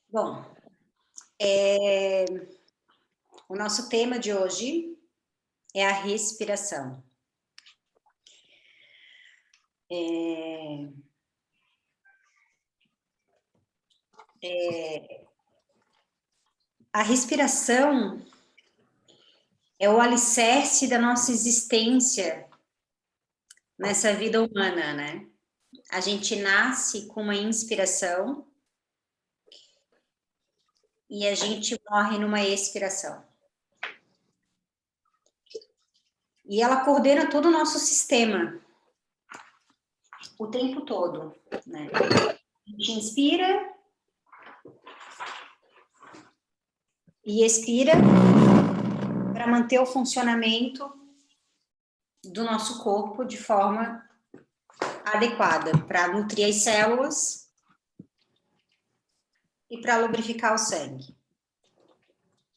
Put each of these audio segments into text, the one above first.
Bom, o nosso tema de hoje é a respiração. A respiração é o alicerce da nossa existência nessa vida humana, né? A gente nasce com uma inspiração e a gente morre numa expiração. E ela coordena todo o nosso sistema, o tempo todo, né? A gente inspira e expira para manter o funcionamento do nosso corpo de forma adequada, para nutrir as células e para lubrificar o sangue.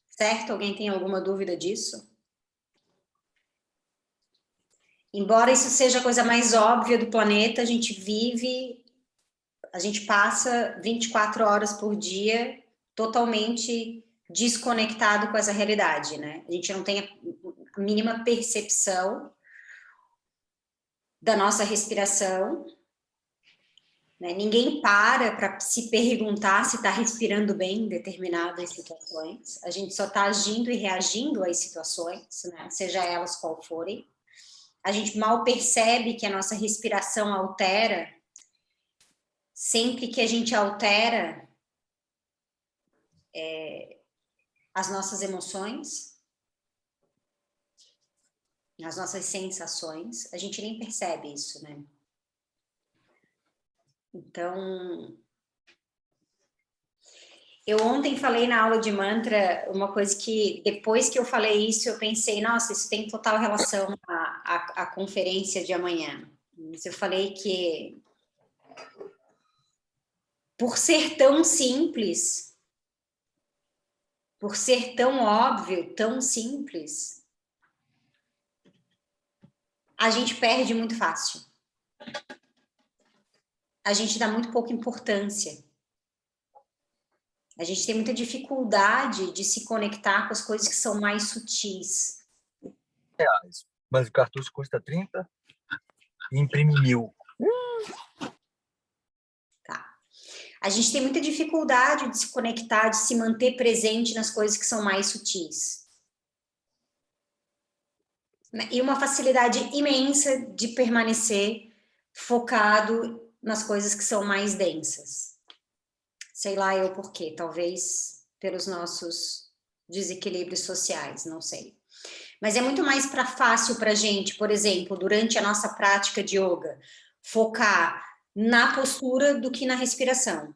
Certo? Alguém tem alguma dúvida disso? Embora isso seja a coisa mais óbvia do planeta, a gente passa 24 horas por dia totalmente desconectado com essa realidade, né? A gente não tem a mínima percepção da nossa respiração, né? Ninguém para se perguntar se está respirando bem em determinadas situações. A gente só está agindo e reagindo às situações, né? Seja elas qual forem. A gente mal percebe que a nossa respiração altera. Sempre que a gente altera as nossas emoções, as nossas sensações, a gente nem percebe isso, né? Então, eu ontem falei na aula de mantra uma coisa que, depois que eu falei isso, eu pensei, nossa, isso tem total relação à conferência de amanhã. Mas eu falei que, por ser tão simples, por ser tão óbvio, tão simples, a gente perde muito fácil. A gente dá muito pouca importância. A gente tem muita dificuldade de se conectar com as coisas que são mais sutis. Reais. Mas o cartucho custa 30 e imprime 1.000. Tá. A gente tem muita dificuldade de se conectar, de se manter presente nas coisas que são mais sutis. E uma facilidade imensa de permanecer focado nas coisas que são mais densas. Sei lá eu por quê, talvez pelos nossos desequilíbrios sociais, não sei. Mas é muito mais fácil para a gente, por exemplo, durante a nossa prática de yoga, focar na postura do que na respiração.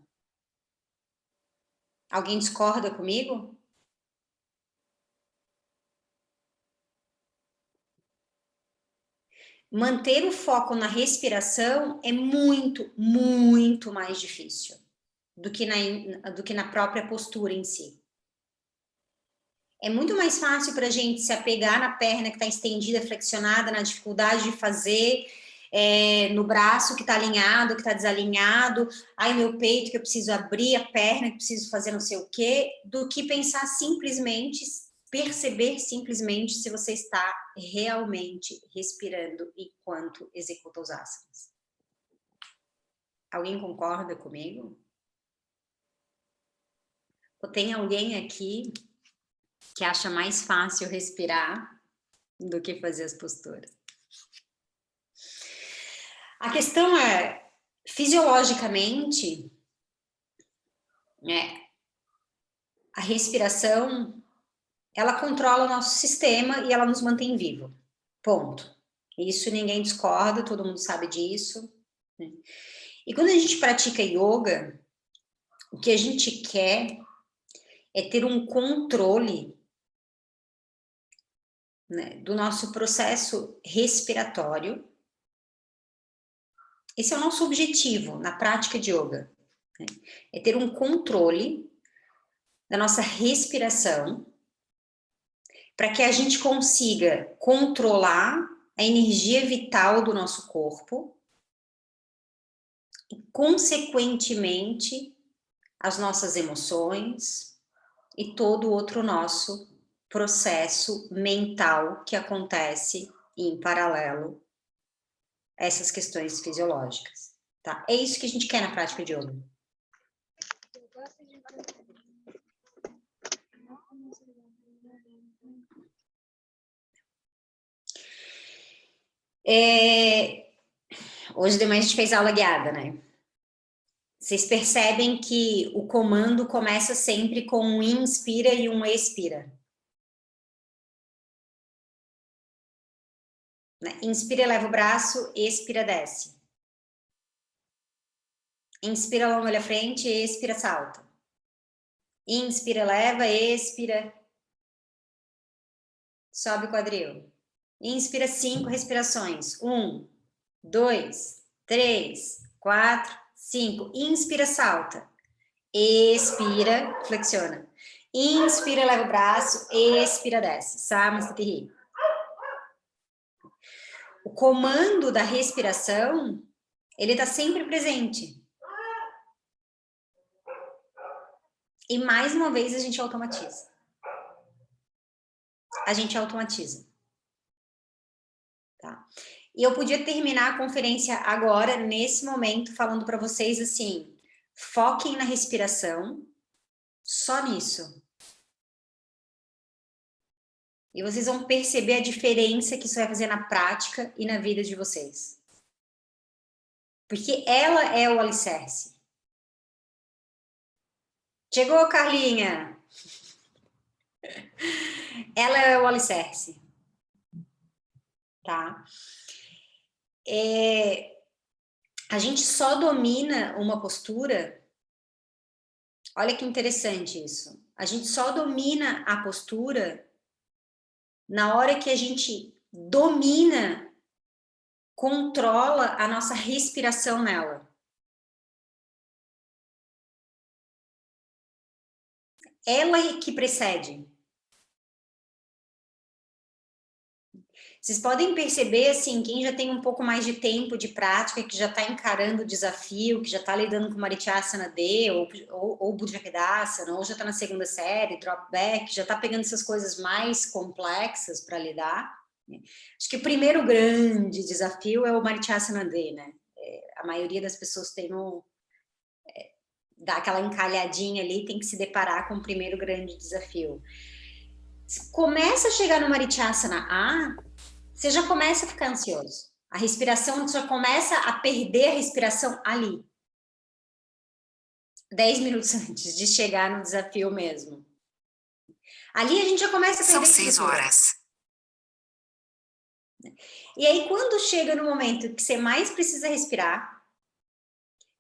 Alguém discorda comigo? Manter o foco na respiração é muito, muito mais difícil do que na própria postura em si. É muito mais fácil para a gente se apegar na perna que está estendida, flexionada, na dificuldade de fazer, no braço que está alinhado, que está desalinhado, ai, meu peito que eu preciso abrir, a perna que eu preciso fazer não sei o quê, do que pensar simplesmente, perceber simplesmente se você está realmente respirando enquanto executa os asanas. Alguém concorda comigo? Ou tem alguém aqui que acha mais fácil respirar do que fazer as posturas? A questão é, fisiologicamente, né, a respiração, ela controla o nosso sistema e ela nos mantém vivo. Ponto. Isso ninguém discorda, todo mundo sabe disso. Né? E quando a gente pratica yoga, o que a gente quer é ter um controle, né, do nosso processo respiratório. Esse é o nosso objetivo na prática de yoga, né? É ter um controle da nossa respiração para que a gente consiga controlar a energia vital do nosso corpo e, consequentemente, as nossas emoções e todo o outro nosso processo mental que acontece em paralelo a essas questões fisiológicas, tá? É isso que a gente quer na prática de yoga. Hoje de manhã a gente fez aula guiada, né? Vocês percebem que o comando começa sempre com um inspira e um expira. Né? Inspira, leva o braço, expira, desce. Inspira, longa, olha a frente, expira, salta. Inspira, leva, expira, sobe o quadril. Inspira 5 respirações. 1, 2, 3, 4, 5. Inspira, salta. Expira, flexiona. Inspira, leva o braço, expira, desce. Samastiti. O comando da respiração, ele está sempre presente. E mais uma vez a gente automatiza. A gente automatiza. Tá? E eu podia terminar a conferência agora, nesse momento, falando para vocês assim, foquem na respiração, só nisso. E vocês vão perceber a diferença que isso vai fazer na prática e na vida de vocês. Porque ela é o alicerce. Chegou, Carlinha! Ela é o alicerce. Tá? A gente só domina uma postura. Olha que interessante isso. A gente só domina a postura na hora que a gente domina, controla a nossa respiração nela. Ela é que precede. Vocês podem perceber, assim, quem já tem um pouco mais de tempo de prática, que já está encarando o desafio, que já está lidando com Marityasana D, ou Bhujagadasana, ou já está na segunda série, drop back, já está pegando essas coisas mais complexas para lidar. Né? Acho que o primeiro grande desafio é o Marityasana D, né? A maioria das pessoas tem dá aquela encalhadinha ali, tem que se deparar com o primeiro grande desafio. Começa a chegar no Marityasana A, você já começa a ficar ansioso. A respiração, você já começa a perder a respiração ali. 10 minutos antes de chegar no desafio mesmo. Ali a gente já começa a perder. São 6 horas. E aí, quando chega no momento que você mais precisa respirar,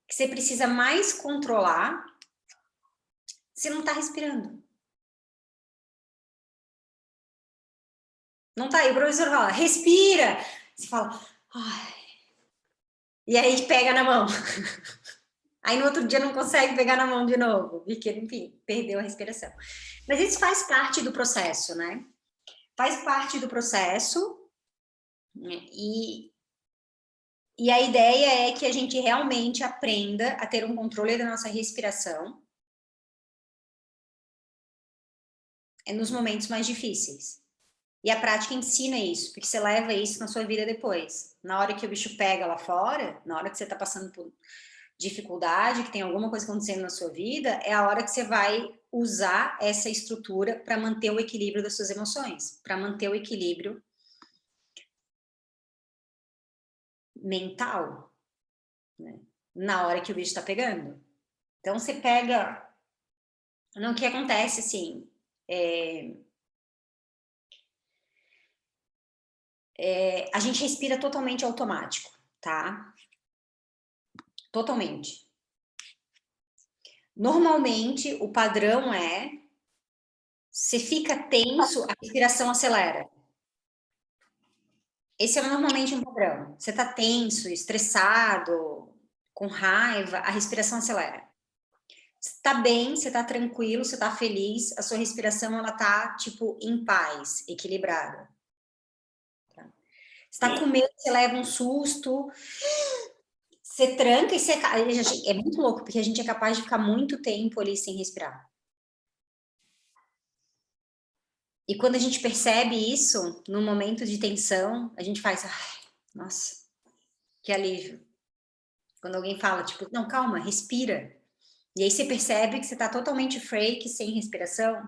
que você precisa mais controlar, você não está respirando. Não tá aí, o professor fala, respira. Você fala, ai. E aí pega na mão. Aí no outro dia não consegue pegar na mão de novo, porque, enfim, perdeu a respiração. Mas isso faz parte do processo, né? Faz parte do processo. E a ideia é que a gente realmente aprenda a ter um controle da nossa respiração nos momentos mais difíceis. E a prática ensina isso, porque você leva isso na sua vida depois. Na hora que o bicho pega lá fora, na hora que você está passando por dificuldade, que tem alguma coisa acontecendo na sua vida, é a hora que você vai usar essa estrutura para manter o equilíbrio das suas emoções, para manter o equilíbrio mental, né? Na hora que o bicho está pegando. Então, você pega... O que acontece, assim... a gente respira totalmente automático, tá? Totalmente. Normalmente, o padrão é... Você fica tenso, a respiração acelera. Esse é normalmente um padrão. Você tá tenso, estressado, com raiva, a respiração acelera. Você tá bem, você tá tranquilo, você tá feliz, a sua respiração, ela tá, tipo, em paz, equilibrada. Tá? Você tá com medo, você leva um susto, Você tranca e você... É muito louco, porque a gente é capaz de ficar muito tempo ali sem respirar. E quando a gente percebe isso, no momento de tensão, a gente faz... Ai, nossa, que alívio. Quando alguém fala, tipo, não, calma, respira. E aí você percebe que você tá totalmente fake, sem respiração.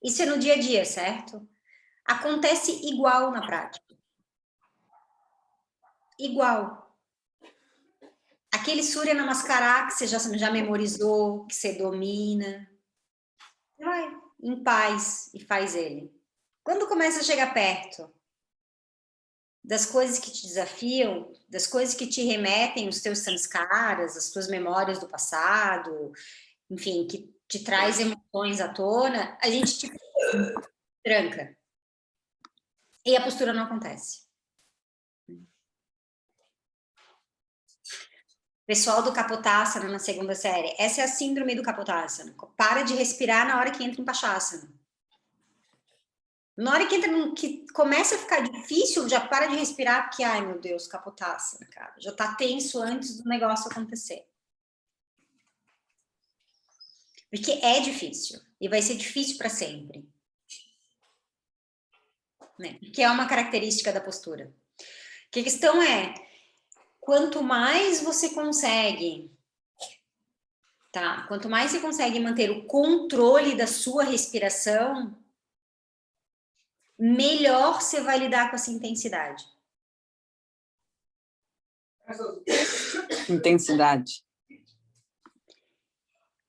Isso é no dia a dia, certo? Acontece igual na prática. Igual. Aquele Surya Namaskara que você já memorizou, que você domina, vai em paz e faz ele. Quando começa a chegar perto das coisas que te desafiam, das coisas que te remetem os teus samskaras, as tuas memórias do passado, enfim, que te traz emoções à tona, a gente te tranca. E a postura não acontece. Pessoal do Kapotasana na segunda série, essa é a síndrome do Kapotasana. Para de respirar na hora que entra em Pachasana. Na hora que entra que começa a ficar difícil, já para de respirar, porque, ai meu Deus, Kapotasana, cara. Já tá tenso antes do negócio acontecer. Porque é difícil. E vai ser difícil para sempre. Né? Que é uma característica da postura. Que a questão é, quanto mais você consegue, tá? Quanto mais você consegue manter o controle da sua respiração, melhor você vai lidar com essa intensidade. Intensidade.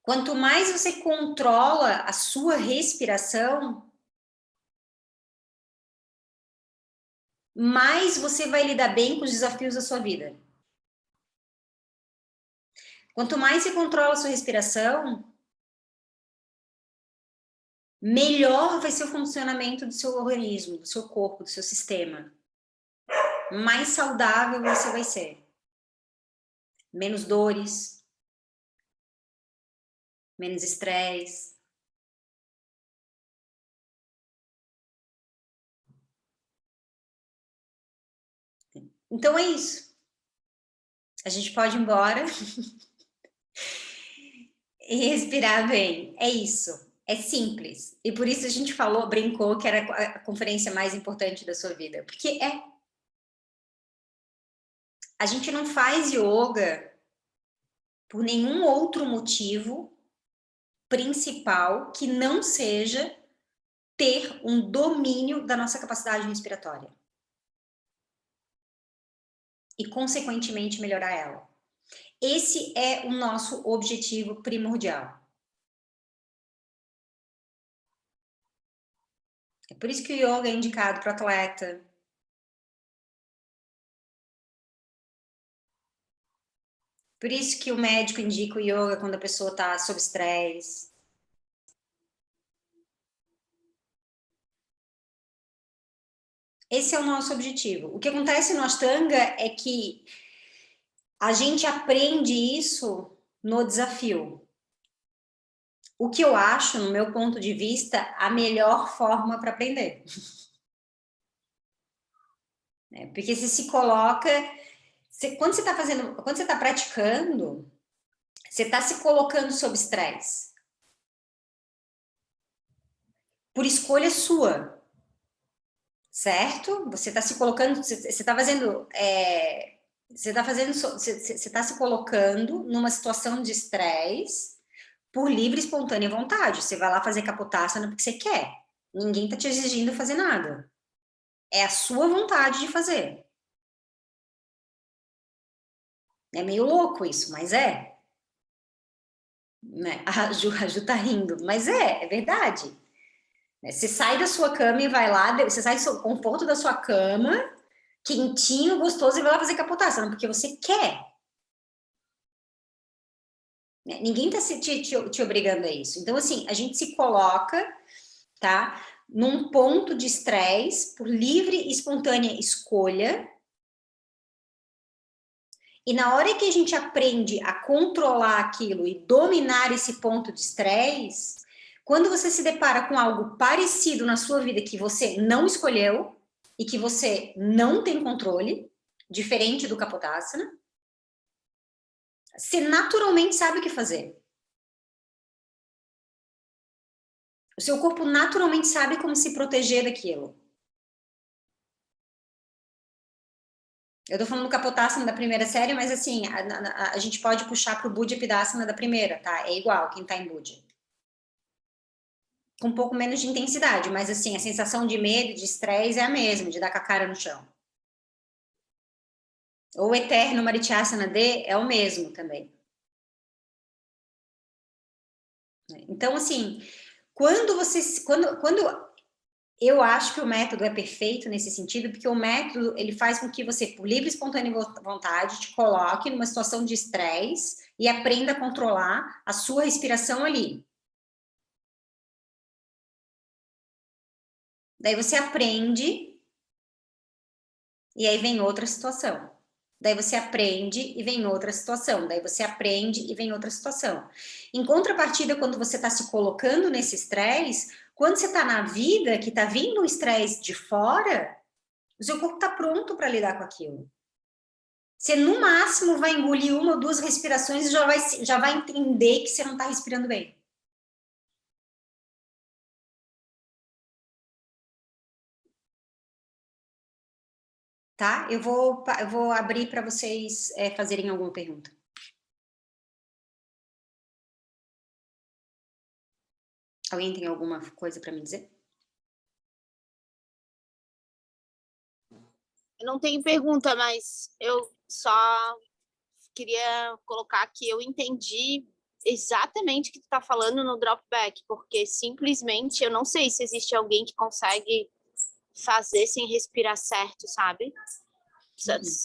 Quanto mais você controla a sua respiração, mais você vai lidar bem com os desafios da sua vida. Quanto mais você controla a sua respiração, melhor vai ser o funcionamento do seu organismo, do seu corpo, do seu sistema. Mais saudável você vai ser. Menos dores, menos estresse. Então é isso. A gente pode ir embora e respirar bem. É isso. É simples. E por isso a gente falou, brincou que era a conferência mais importante da sua vida. Porque é. A gente não faz yoga por nenhum outro motivo principal que não seja ter um domínio da nossa capacidade respiratória. E, consequentemente, melhorar ela. Esse é o nosso objetivo primordial. É por isso que o yoga é indicado para o atleta. Por isso que o médico indica o yoga quando a pessoa está sob estresse. Esse é o nosso objetivo. O que acontece no Ashtanga é que a gente aprende isso no desafio. O que eu acho, no meu ponto de vista, a melhor forma para aprender. Porque você se coloca... quando você está fazendo, quando você está praticando, você está se colocando sob estresse. Por escolha sua. Certo? Você está se colocando, você está fazendo... você está se colocando numa situação de estresse por livre e espontânea vontade. Você vai lá fazer Kapotasana porque você quer. Ninguém está te exigindo fazer nada. É a sua vontade de fazer. É meio louco isso, mas é. Né? A Ju tá rindo, mas é verdade. Você sai da sua cama e vai lá, você sai do conforto da sua cama, quentinho, gostoso, e vai lá fazer Kapotasana, porque você quer. Ninguém tá te obrigando a isso. Então, assim, a gente se coloca, tá, num ponto de estresse por livre e espontânea escolha. E na hora que a gente aprende a controlar aquilo e dominar esse ponto de estresse, quando você se depara com algo parecido na sua vida que você não escolheu e que você não tem controle, diferente do Kapotasana. Você naturalmente sabe o que fazer. O seu corpo naturalmente sabe como se proteger daquilo. Eu tô falando do Kapotasana da primeira série, mas assim, a gente pode puxar pro Buddha Pidasana da primeira, tá? É igual quem tá em Buddha. Com um pouco menos de intensidade, mas assim, a sensação de medo, de estresse é a mesma, de dar com a cara no chão. O Eterno Marityasana D é o mesmo também. Então, assim, quando eu acho que o método é perfeito nesse sentido, porque o método, ele faz com que você, por livre e espontânea vontade, te coloque numa situação de estresse e aprenda a controlar a sua respiração ali. Daí você aprende e aí vem outra situação. Daí você aprende e vem outra situação. Daí você aprende e vem outra situação. Em contrapartida, quando você está se colocando nesse estresse, quando você está na vida, que está vindo um estresse de fora, o seu corpo está pronto para lidar com aquilo. Você, no máximo, vai engolir 1 ou 2 respirações e já vai entender que você não está respirando bem. Tá? Eu vou abrir para vocês fazerem alguma pergunta. Alguém tem alguma coisa para me dizer? Eu não tenho pergunta, mas eu só queria colocar que eu entendi exatamente o que tu tá falando no dropback, porque simplesmente eu não sei se existe alguém que consegue fazer sem respirar certo, sabe?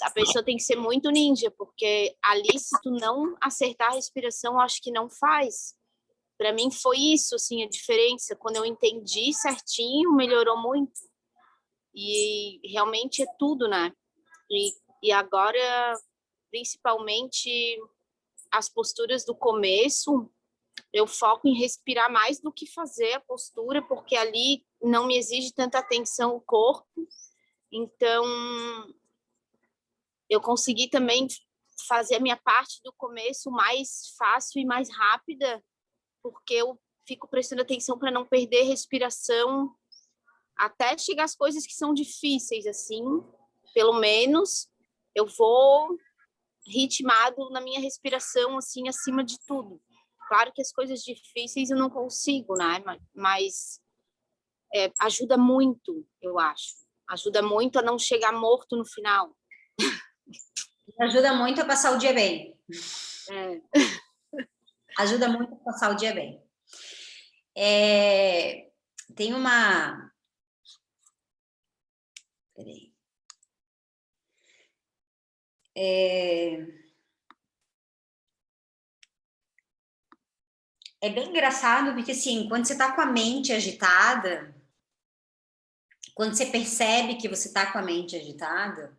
A pessoa tem que ser muito ninja, porque ali, se tu não acertar a respiração, eu acho que não faz. Para mim foi isso, assim, a diferença. Quando eu entendi certinho, melhorou muito. E realmente é tudo, né? E agora, principalmente as posturas do começo, eu foco em respirar mais do que fazer a postura, porque ali não me exige tanta atenção o corpo. Então, eu consegui também fazer a minha parte do começo mais fácil e mais rápida, porque eu fico prestando atenção para não perder respiração até chegar às coisas que são difíceis, assim, pelo menos eu vou ritmado na minha respiração, assim, acima de tudo. Claro que as coisas difíceis eu não consigo, né? Mas ajuda muito, eu acho. Ajuda muito a não chegar morto no final. Ajuda muito a passar o dia bem. É. Ajuda muito a passar o dia bem. Tem uma... Peraí. É bem engraçado, porque assim, quando você tá com a mente agitada, quando você percebe que você tá com a mente agitada,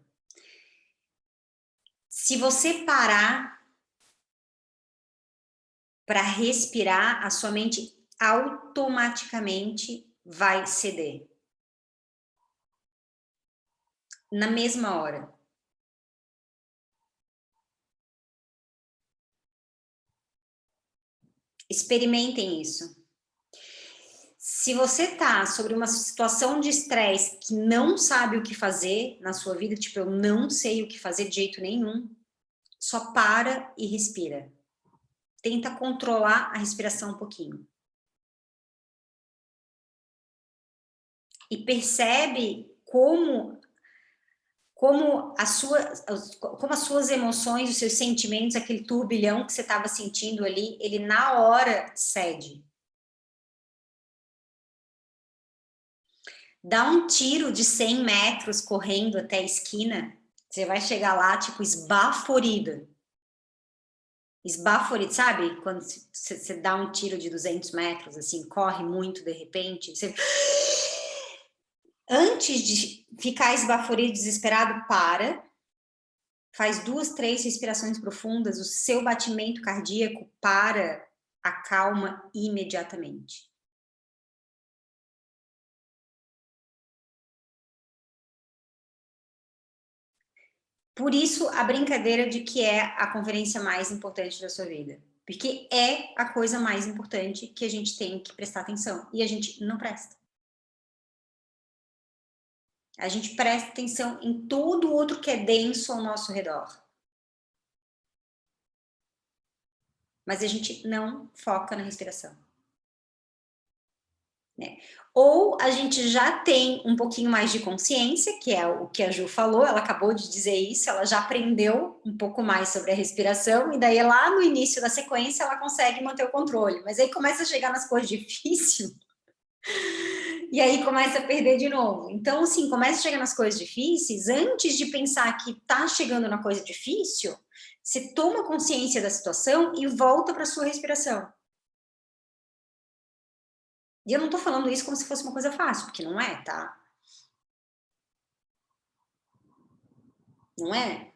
se você parar para respirar, a sua mente automaticamente vai ceder. Na mesma hora. Experimentem isso. Se você tá sobre uma situação de estresse que não sabe o que fazer na sua vida, tipo, eu não sei o que fazer de jeito nenhum, só para e respira. Tenta controlar a respiração um pouquinho. E percebe como as suas emoções, os seus sentimentos, aquele turbilhão que você estava sentindo ali, ele na hora cede. Dá um tiro de 100 metros correndo até a esquina, você vai chegar lá, tipo, esbaforida. Esbaforido, sabe? Quando você dá um tiro de 200 metros, assim, corre muito de repente, você... Antes de ficar esbaforido, desesperado, faz 2, 3 respirações profundas, o seu batimento cardíaco acalma imediatamente. Por isso, a brincadeira de que é a conferência mais importante da sua vida. Porque é a coisa mais importante que a gente tem que prestar atenção. E a gente não presta. A gente presta atenção em todo o outro que é denso ao nosso redor. Mas a gente não foca na respiração. Né? Ou a gente já tem um pouquinho mais de consciência, que é o que a Ju falou, ela acabou de dizer isso, ela já aprendeu um pouco mais sobre a respiração, e daí lá no início da sequência ela consegue manter o controle, mas aí começa a chegar nas coisas difíceis, e aí começa a perder de novo. Então, assim, começa a chegar nas coisas difíceis, antes de pensar que tá chegando na coisa difícil, você toma consciência da situação e volta para sua respiração. E eu não tô falando isso como se fosse uma coisa fácil, porque não é, tá? Não é?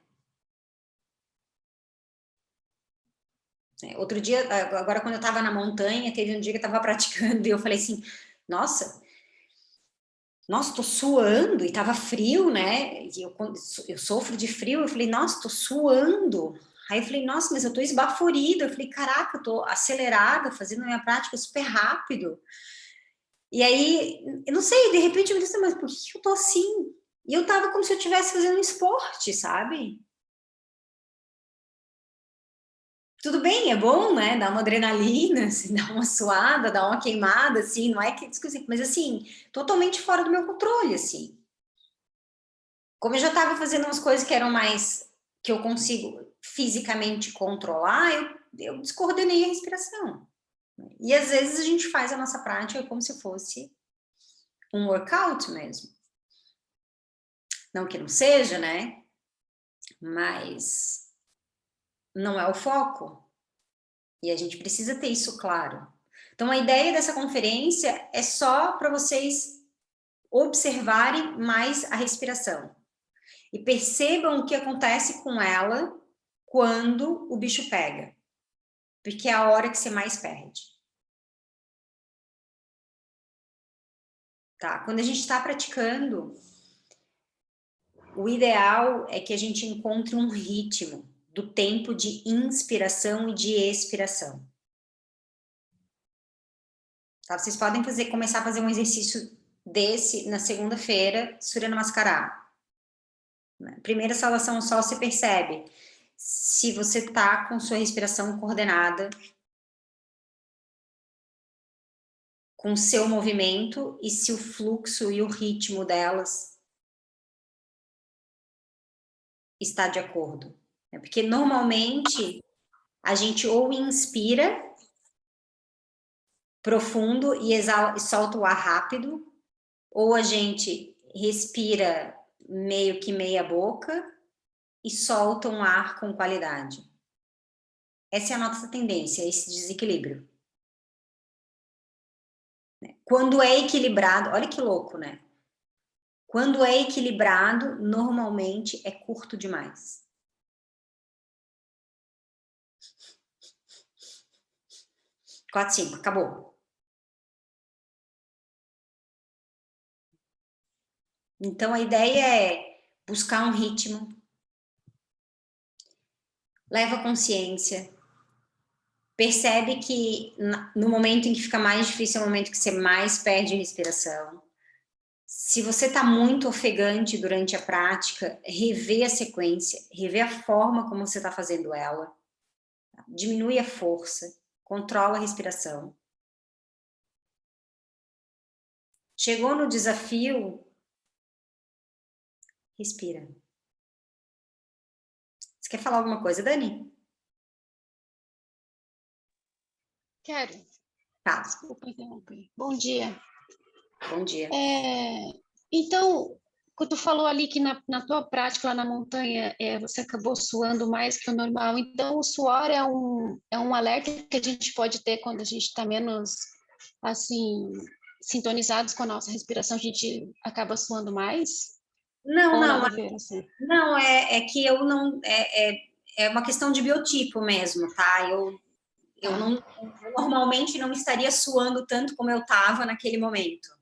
Outro dia, agora quando eu tava na montanha, teve um dia que eu tava praticando e eu falei assim, nossa, tô suando e tava frio, né? E eu sofro de frio, eu falei, nossa, tô suando. Aí eu falei, nossa, mas eu tô esbaforida. Eu falei, caraca, eu tô acelerada, fazendo a minha prática super rápido. E aí, eu não sei, de repente eu me disse, mas por que eu tô assim? E eu tava como se eu estivesse fazendo um esporte, sabe? Tudo bem, é bom, né? Dar uma adrenalina, assim, dar uma suada, dar uma queimada, assim, não é que mas assim, totalmente fora do meu controle, assim. Como eu já estava fazendo umas coisas que eram mais que eu consigo fisicamente controlar, eu descoordenei a respiração. E às vezes a gente faz a nossa prática como se fosse um workout mesmo. Não que não seja, né? Mas não é o foco. E a gente precisa ter isso claro. Então, a ideia dessa conferência é só para vocês observarem mais a respiração. E percebam o que acontece com ela quando o bicho pega. Porque é a hora que você mais perde. Tá? Quando a gente está praticando, o ideal é que a gente encontre um ritmo do tempo de inspiração e de expiração. Tá? Vocês podem começar a fazer um exercício desse na segunda-feira, Surya Namaskara. Primeira saudação ao sol, você percebe se você está com sua respiração coordenada, com o seu movimento e se o fluxo e o ritmo delas está de acordo. Porque normalmente a gente ou inspira profundo e exala e solta o ar rápido, ou a gente respira meio que meia boca e solta um ar com qualidade. Essa é a nossa tendência, esse desequilíbrio. Quando é equilibrado, olha que louco, né? Quando é equilibrado, normalmente é curto demais. Quatro, cinco, acabou. Então, a ideia é buscar um ritmo, leva consciência, percebe que no momento em que fica mais difícil é o momento que você mais perde a respiração. Se você está muito ofegante durante a prática, rever a sequência, rever a forma como você está fazendo ela, diminui a força, controla a respiração. Chegou no desafio, respira. Você quer falar alguma coisa, Dani? Quero. Tá. Desculpa interromper. Bom dia. Bom dia. Então, quando tu falou ali que na tua prática lá na montanha você acabou suando mais que o normal, então o suor é um alerta que a gente pode ter quando a gente está menos, assim, sintonizados com a nossa respiração, a gente acaba suando mais? Não, ou não. Nada a ver, assim? Não, é que eu não... É uma questão de biotipo mesmo, tá? Eu normalmente não estaria suando tanto como eu estava naquele momento.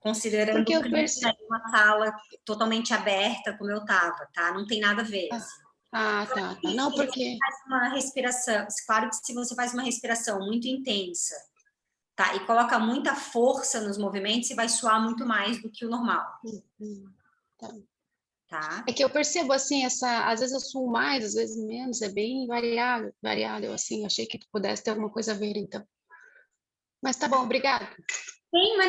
considerando Porque o eu clima percebo. em uma sala totalmente aberta, como eu estava, tá? Não tem nada a ver. Assim. Tá. Não, porque... Uma respiração, claro que se você faz uma respiração muito intensa, tá? E coloca muita força nos movimentos, você vai suar muito mais do que o normal. Tá. Tá? É que eu percebo, assim, às vezes eu suo mais, às vezes menos, é bem variável, assim, achei que pudesse ter alguma coisa a ver, então. Mas tá bom, obrigada. Sim, mas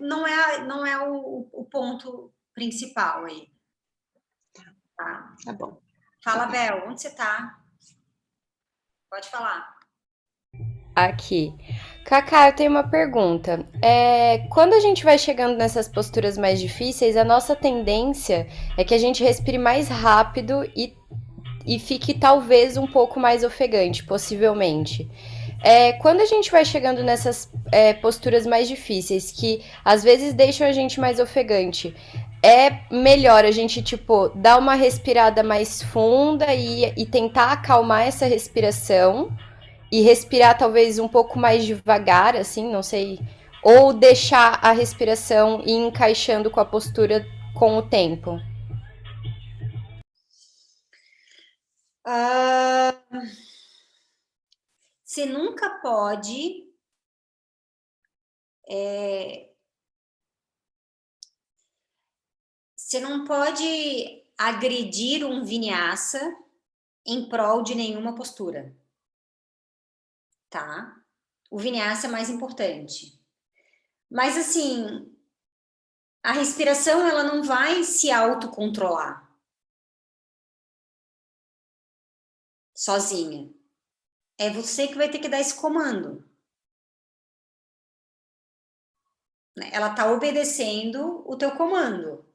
não é o ponto principal aí. Tá? Tá bom. Fala, Bel, onde você tá? Pode falar. Aqui. Cacá, eu tenho uma pergunta. Quando a gente vai chegando nessas posturas mais difíceis, a nossa tendência é que a gente respire mais rápido e fique talvez um pouco mais ofegante, possivelmente. Quando a gente vai chegando nessas posturas mais difíceis, que às vezes deixam a gente mais ofegante, é melhor a gente, tipo, dar uma respirada mais funda e tentar acalmar essa respiração e respirar talvez um pouco mais devagar, assim, não sei, ou deixar a respiração ir encaixando com a postura com o tempo? Você nunca pode você não pode agredir um vinyasa em prol de nenhuma postura, tá? O vinyasa é mais importante. Mas assim, a respiração ela não vai se autocontrolar sozinha. É você que vai ter que dar esse comando. Ela tá obedecendo o teu comando.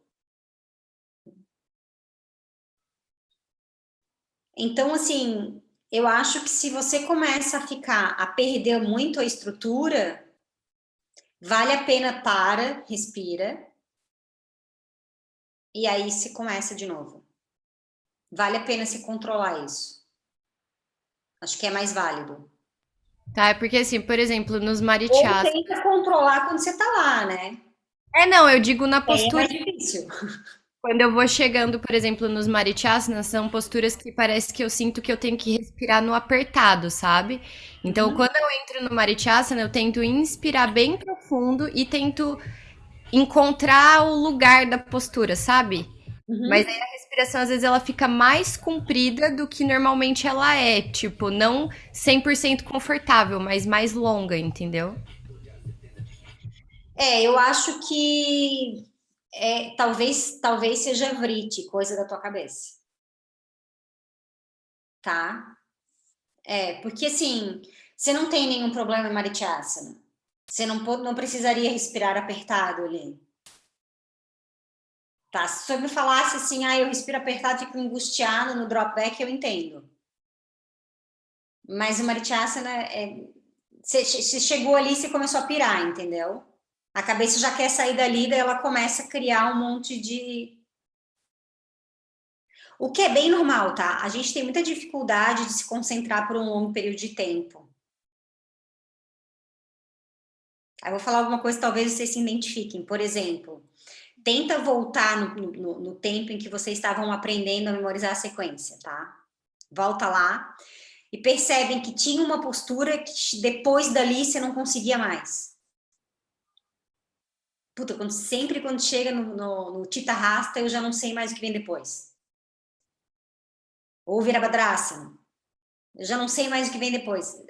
Então, assim, eu acho que se você começa a perder muito a estrutura, vale a pena respira, e aí se começa de novo. Vale a pena se controlar isso. Acho que é mais válido. Tá, é porque assim, por exemplo, nos Ou marichás. tenta controlar quando você tá lá, né? Não, eu digo na Aí é postura. mais difícil. Quando eu vou chegando, por exemplo, nos marichasanas, são posturas que parece que eu sinto que eu tenho que respirar no apertado, sabe? Então, quando eu entro no marichasana, eu tento inspirar bem profundo e tento encontrar o lugar da postura, sabe? Mas aí a respiração, às vezes, ela fica mais comprida do que normalmente ela é. Tipo, não 100% confortável, mas mais longa, entendeu? Eu acho que talvez seja vrite, coisa da tua cabeça. Tá? Porque assim, você não tem nenhum problema em Marichasana. Você não precisaria respirar apertado ali. Tá? Se você me falasse assim, eu respiro apertado, fico angustiado no drop back, eu entendo. Mas o Marichasana você chegou ali e você começou a pirar, entendeu? A cabeça já quer sair dali, daí ela começa a criar um monte de... O que é bem normal, tá? A gente tem muita dificuldade de se concentrar por um longo período de tempo. Aí eu vou falar alguma coisa que talvez vocês se identifiquem. Por exemplo, tenta voltar no tempo em que vocês estavam aprendendo a memorizar a sequência, tá? Volta lá e percebem que tinha uma postura que depois dali você não conseguia mais. Puta, sempre quando chega no Chitta Hasta, eu já não sei mais o que vem depois. Ou Virabhadrasana. Eu já não sei mais o que vem depois.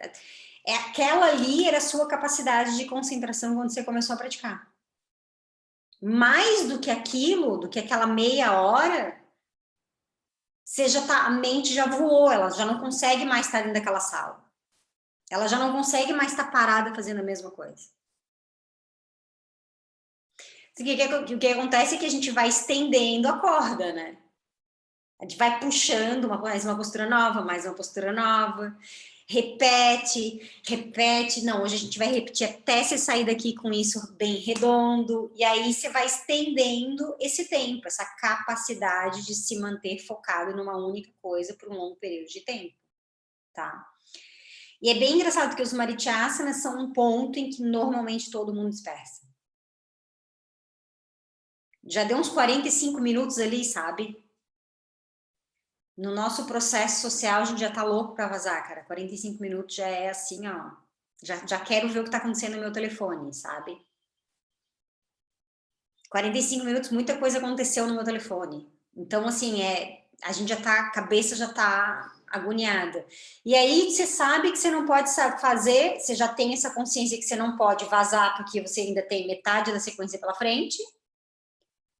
Aquela ali era a sua capacidade de concentração quando você começou a praticar. Mais do que aquilo, do que aquela meia hora, a mente já voou, ela já não consegue mais estar dentro daquela sala. Ela já não consegue mais estar parada fazendo a mesma coisa. O que acontece é que a gente vai estendendo a corda, né? A gente vai puxando mais uma postura nova, mais uma postura nova. Repete. Não, hoje a gente vai repetir até você sair daqui com isso bem redondo. E aí você vai estendendo esse tempo, essa capacidade de se manter focado numa única coisa por um longo período de tempo, tá? E é bem engraçado porque os Marichasanas são um ponto em que normalmente todo mundo dispersa. Já deu uns 45 minutos ali, sabe? No nosso processo social, a gente já tá louco pra vazar, cara. 45 minutos já é assim, ó. Já quero ver o que tá acontecendo no meu telefone, sabe? 45 minutos, muita coisa aconteceu no meu telefone. Então, assim, a gente já tá, a cabeça já tá agoniada. E aí, você sabe que você não pode fazer, você já tem essa consciência que você não pode vazar, porque você ainda tem metade da sequência pela frente,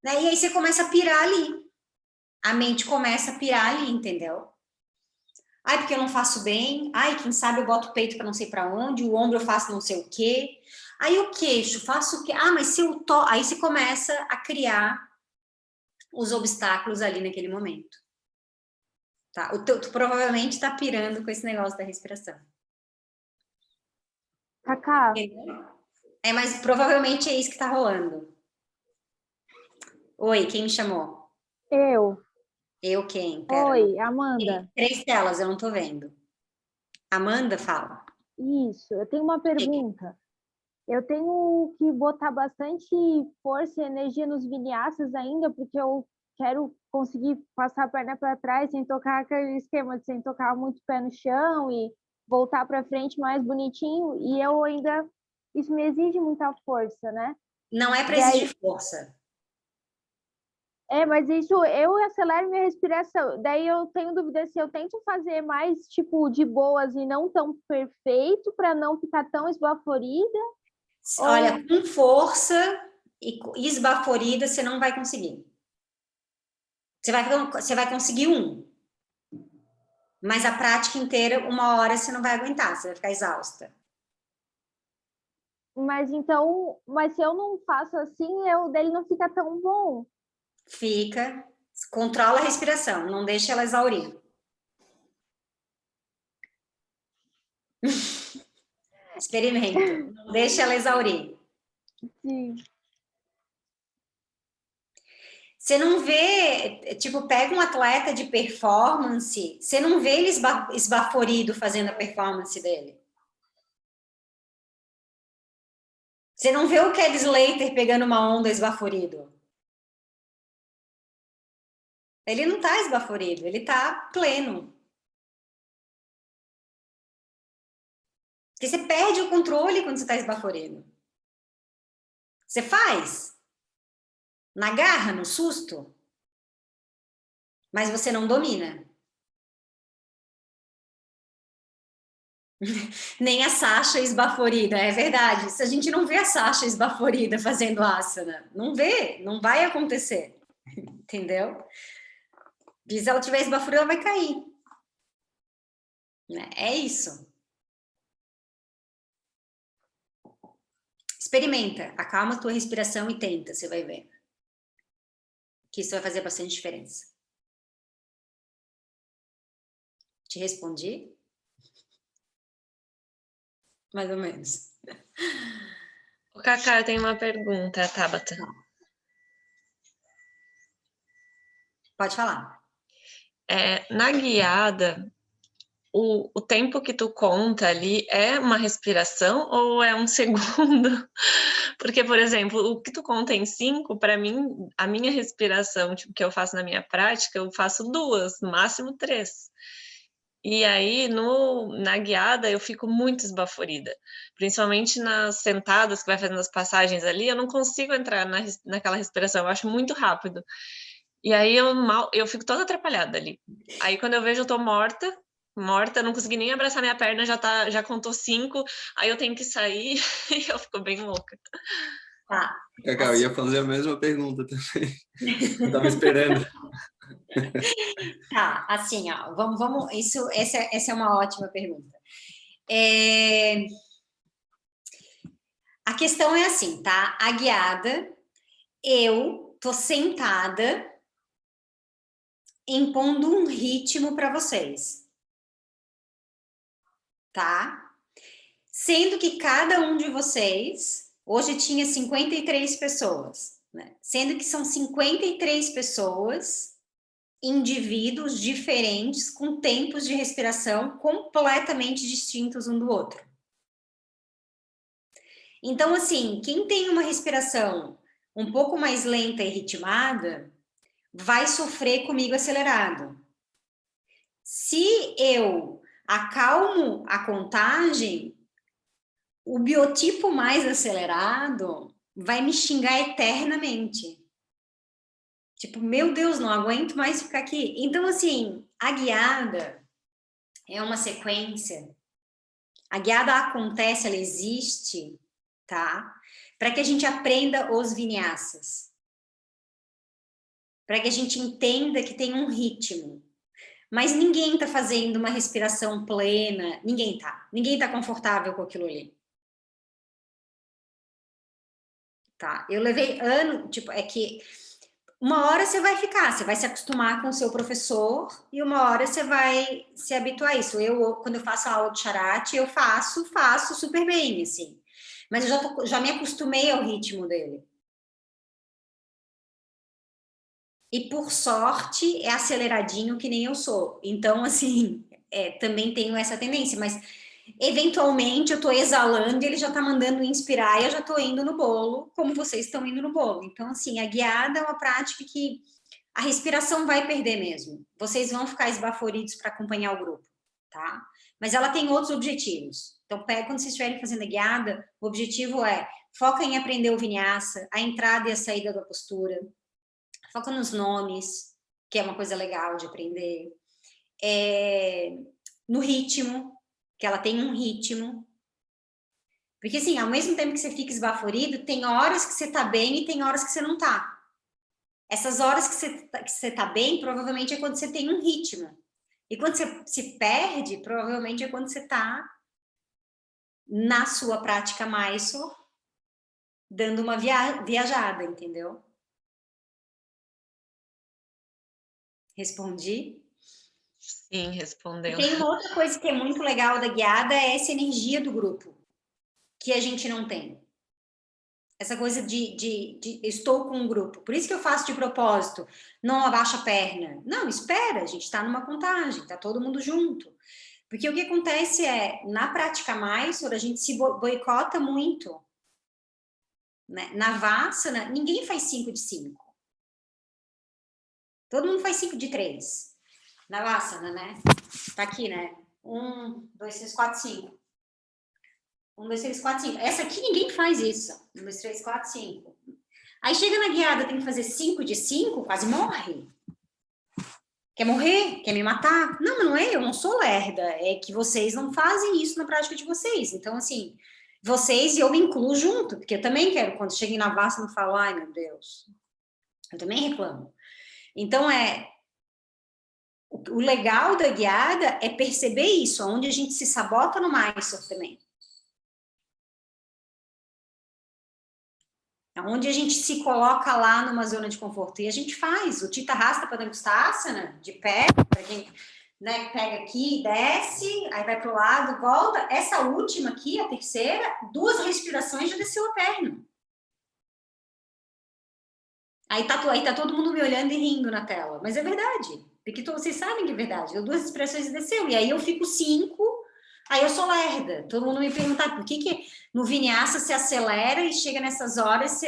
né? E aí você começa a pirar ali. A mente começa a pirar ali, entendeu? Ai, porque eu não faço bem. Ai, quem sabe eu boto o peito para não sei para onde, o ombro eu faço não sei o quê. Aí o queixo, faço o quê? Ah, mas se eu Aí você começa a criar os obstáculos ali naquele momento. Tá? Tu provavelmente está pirando com esse negócio da respiração. Cacá, Mas provavelmente é isso que tá rolando. Oi, quem me chamou? eu. Eu quem? Pera. Oi, Amanda. Tem 3 telas, eu não tô vendo. Amanda, fala. Isso, eu tenho uma pergunta. Eu tenho que botar bastante força e energia nos vinyasas ainda, porque eu quero conseguir passar a perna para trás sem tocar aquele esquema de sem tocar muito pé no chão e voltar para frente mais bonitinho. E eu ainda... Isso me exige muita força, né? Não é para exigir força. Mas isso, eu acelero minha respiração. Daí eu tenho dúvida se eu tento fazer mais, tipo, de boas e não tão perfeito, para não ficar tão esbaforida. Olha, com força e esbaforida, você não vai conseguir. Você vai conseguir mas a prática inteira, 1 hora, você não vai aguentar, você vai ficar exausta. Mas se eu não faço assim, dele não fica tão bom. Fica, controla a respiração, não deixa ela exaurir. Experimenta, não deixa ela exaurir. Sim. Você não vê, tipo, pega um atleta de performance, você não vê ele esbaforido fazendo a performance dele. Você não vê o Kelly Slater pegando uma onda esbaforido. Ele não tá esbaforido, ele tá pleno. Porque você perde o controle quando você tá esbaforido. Você faz. Na garra, no susto. Mas você não domina. Nem a Sasha esbaforida, é verdade. Se a gente não vê a Sasha esbaforida fazendo asana, não vê, não vai acontecer. Entendeu? Se ela tiver esbaforida, ela vai cair. É isso. Experimenta, acalma a tua respiração e tenta, você vai ver. Que isso vai fazer bastante diferença. Te respondi? Mais ou menos. O Cacá, eu tenho uma pergunta, Tabata. Pode falar. Na guiada, o tempo que tu conta ali é uma respiração ou é um segundo? Porque, por exemplo, o que tu conta em 5, para mim, a minha respiração, tipo, que eu faço na minha prática, eu faço 2, no máximo 3. E aí, na guiada, eu fico muito esbaforida. Principalmente nas sentadas, que vai fazendo as passagens ali, eu não consigo entrar naquela respiração, eu acho muito rápido. E aí, eu fico toda atrapalhada ali. Aí, quando eu vejo, eu tô morta, não consegui nem abraçar minha perna, já contou 5, aí eu tenho que sair e eu fico bem louca. Tá. Cacá, eu ia fazer a mesma pergunta também. Eu tava esperando. Tá, assim, ó, vamos, essa é uma ótima pergunta. A questão é assim, tá? A guiada, eu tô sentada impondo um ritmo para vocês, tá? Sendo que cada um de vocês, hoje tinha 53 pessoas, né? Sendo que são 53 pessoas, indivíduos diferentes, com tempos de respiração completamente distintos um do outro. Então, assim, quem tem uma respiração um pouco mais lenta e ritmada, vai sofrer comigo acelerado. Se eu acalmo a contagem, o biotipo mais acelerado vai me xingar eternamente. Tipo, meu Deus, não aguento mais ficar aqui. Então, assim, a guiada é uma sequência. A guiada acontece, ela existe, tá? Para que a gente aprenda os vinyasas. Para que a gente entenda que tem um ritmo. Mas ninguém tá fazendo uma respiração plena. Ninguém tá. Ninguém tá confortável com aquilo ali. Tá? Eu levei ano, tipo, é que uma hora você vai ficar, você vai se acostumar com o seu professor e uma hora você vai se habituar a isso. Eu, quando eu faço a aula de charate, eu faço super bem, assim. Mas eu já me acostumei ao ritmo dele. E por sorte, é aceleradinho que nem eu sou. Então, assim, também tenho essa tendência, mas eventualmente eu tô exalando e ele já tá mandando inspirar e eu já tô indo no bolo, como vocês estão indo no bolo. Então, assim, a guiada é uma prática que a respiração vai perder mesmo. Vocês vão ficar esbaforidos para acompanhar o grupo, tá? Mas ela tem outros objetivos. Então, quando vocês estiverem fazendo a guiada, o objetivo é foca em aprender o vinyasa, a entrada e a saída da postura, foca nos nomes, que é uma coisa legal de aprender, no ritmo, que ela tem um ritmo. Porque, assim, ao mesmo tempo que você fica esbaforido, tem horas que você tá bem e tem horas que você não tá. Essas horas que você tá bem, provavelmente é quando você tem um ritmo. E quando você se perde, provavelmente é quando você tá na sua prática Mysore, dando uma viajada, entendeu? Respondi? Sim, respondeu. Tem uma outra coisa que é muito legal da guiada, é essa energia do grupo, que a gente não tem. Essa coisa de estou com um grupo. Por isso que eu faço de propósito. Não abaixa a perna. Não, espera, a gente está numa contagem, está todo mundo junto. Porque o que acontece é, na prática Mysore, a gente se boicota muito. Né? Na Vassana, ninguém faz 5 de 5. Todo mundo faz 5 de 3. Na Vassana, né? Tá aqui, né? 1, 2, 3, 4, 5. 1, 2, 3, 4, 5. Essa aqui ninguém faz isso. 1, 2, 3, 4, 5. Aí chega na guiada, tem que fazer 5 de 5, quase morre. Quer morrer? Quer me matar? Não, mas não é, eu não sou lerda. É que vocês não fazem isso na prática de vocês. Então, assim, vocês e eu me incluo junto, porque eu também quero, quando cheguei na Vassana, não falo, ai, meu Deus. Eu também reclamo. Então, o legal da guiada é perceber isso, onde a gente se sabota no Mysore também. Onde a gente se coloca lá numa zona de conforto. E a gente faz. O Tita Rasta Padangusthasana, de pé, para quem, né, pega aqui, desce, aí vai para o lado, volta. Essa última aqui, a terceira, 2 respirações já desceu a perna. Aí tá todo mundo me olhando e rindo na tela. Mas é verdade. Porque vocês sabem que é verdade. Deu 2 expressões e desceu. E aí eu fico 5. Aí eu sou lerda. Todo mundo me pergunta por que no vinyasa se acelera e chega nessas horas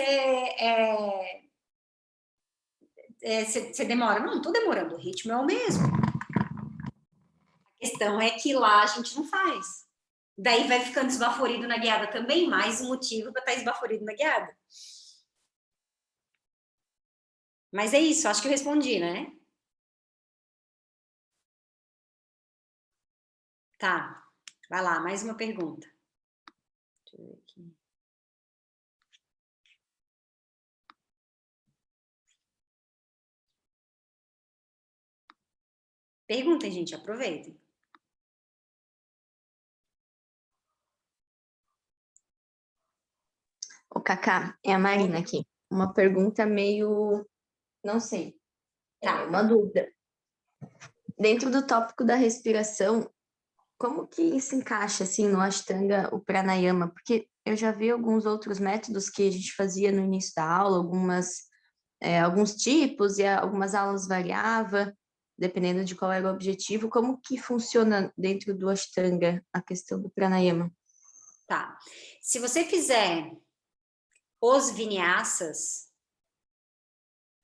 você demora. Não tô demorando, o ritmo é o mesmo. A questão é que lá a gente não faz. Daí vai ficando esbaforido na guiada também, mais um motivo para estar esbaforido na guiada. Mas é isso, acho que eu respondi, né? Tá. Vai lá, mais uma pergunta. Deixa eu ver aqui. Perguntem, gente, aproveitem. Ô, Cacá, é a Marina aqui. Uma pergunta meio... não sei. Tá. Uma dúvida. Dentro do tópico da respiração, como que se encaixa, assim, no Ashtanga, o pranayama? Porque eu já vi alguns outros métodos que a gente fazia no início da aula, alguns tipos, e algumas aulas variava, dependendo de qual era o objetivo. Como que funciona dentro do Ashtanga a questão do pranayama? Tá. Se você fizer os vinyasas,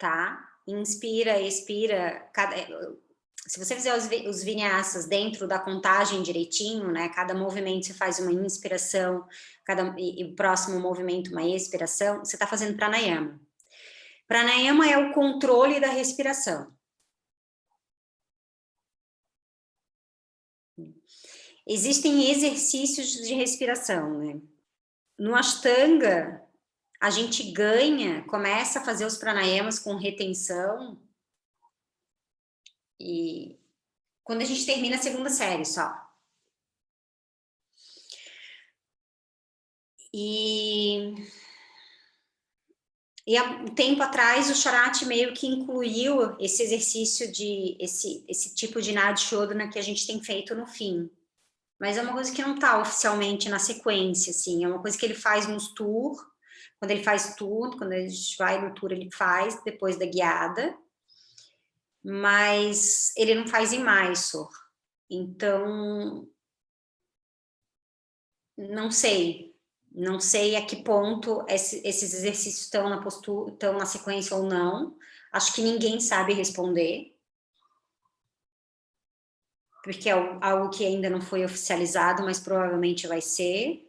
tá? Inspira, expira, se você fizer os vinyasas dentro da contagem direitinho, né? Cada movimento você faz uma inspiração, e o próximo movimento uma expiração, você está fazendo pranayama. Pranayama é o controle da respiração. Existem exercícios de respiração, né? No Ashtanga, a gente começa a fazer os pranayamas com retenção, e quando a gente termina a segunda série só. E há um tempo atrás o Charati meio que incluiu esse exercício esse tipo de Nadi Shodhana que a gente tem feito no fim. Mas é uma coisa que não está oficialmente na sequência, assim, é uma coisa que ele faz nos tour, quando ele faz tour, quando a gente vai no tour ele faz, depois da guiada, mas ele não faz em Mysore. Então, não sei a que ponto esses exercícios estão na postura, estão na sequência ou não, acho que ninguém sabe responder, porque é algo que ainda não foi oficializado, mas provavelmente vai ser.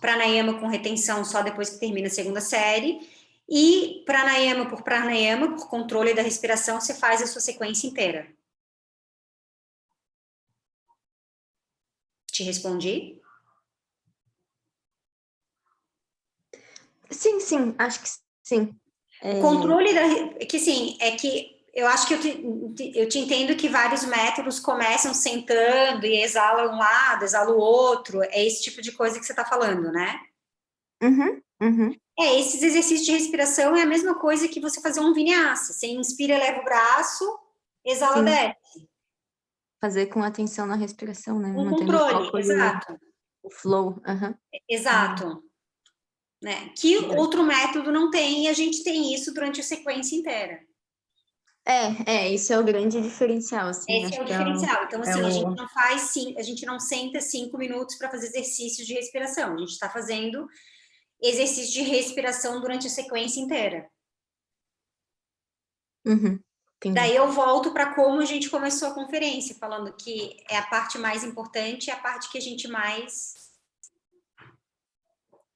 Pranayama com retenção só depois que termina a segunda série, e pranayama, por controle da respiração, você faz a sua sequência inteira. Te respondi? Sim, acho que sim. Controle é que eu acho que eu te entendo que vários métodos começam sentando e exala um lado, exala o outro, é esse tipo de coisa que você está falando, né? Uhum. Esses exercícios de respiração é a mesma coisa que você fazer um vinyasa. Você inspira, leva o braço, exala, desce. Fazer com atenção na respiração, né? Um Mantendo controle, o foco exato. O flow. Exato. Né? Que outro método não tem, e a gente tem isso durante a sequência inteira. Isso é o grande diferencial, assim. Esse é o diferencial. Então, assim, a gente não senta 5 minutos para fazer exercícios de respiração. A gente está fazendo exercício de respiração durante a sequência inteira. Daí eu volto para como a gente começou a conferência, falando que é a parte mais importante, é a parte que a gente mais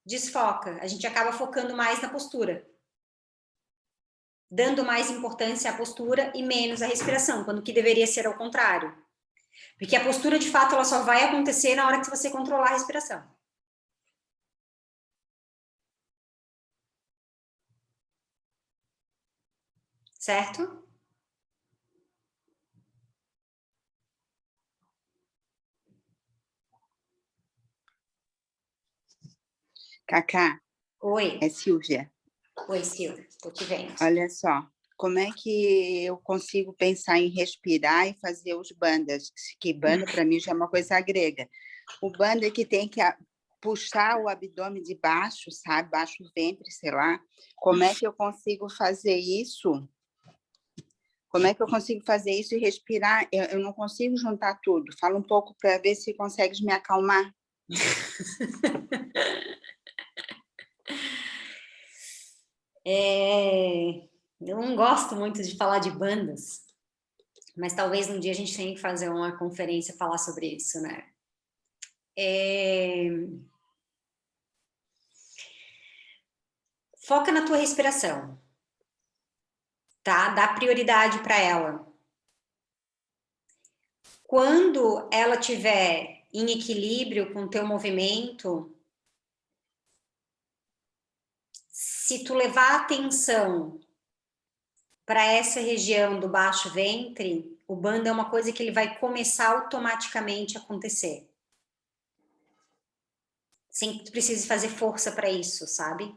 desfoca. A gente acaba focando mais na postura, dando mais importância à postura e menos à respiração, quando que deveria ser ao contrário. Porque a postura, de fato, ela só vai acontecer na hora que você controlar a respiração. Certo? Cacá. Oi. É Silvia. Oi, Silvia. Estou te vendo. Olha só, como é que eu consigo pensar em respirar e fazer os bandas? Que banda, para mim, já é uma coisa grega. O banda é que tem que puxar o abdômen de baixo, sabe? Baixo o ventre, sei lá. Como é que eu consigo fazer isso? Como é que eu consigo fazer isso e respirar? Eu não consigo juntar tudo. Fala um pouco para ver se consegues me acalmar. Eu não gosto muito de falar de bandas, mas talvez um dia a gente tenha que fazer uma conferência e falar sobre isso, né? Foca na tua respiração, tá? Dá prioridade para ela. Quando ela estiver em equilíbrio com o teu movimento, se tu levar atenção para essa região do baixo ventre, o bandha é uma coisa que ele vai começar automaticamente a acontecer. Sem que tu precise fazer força para isso, sabe?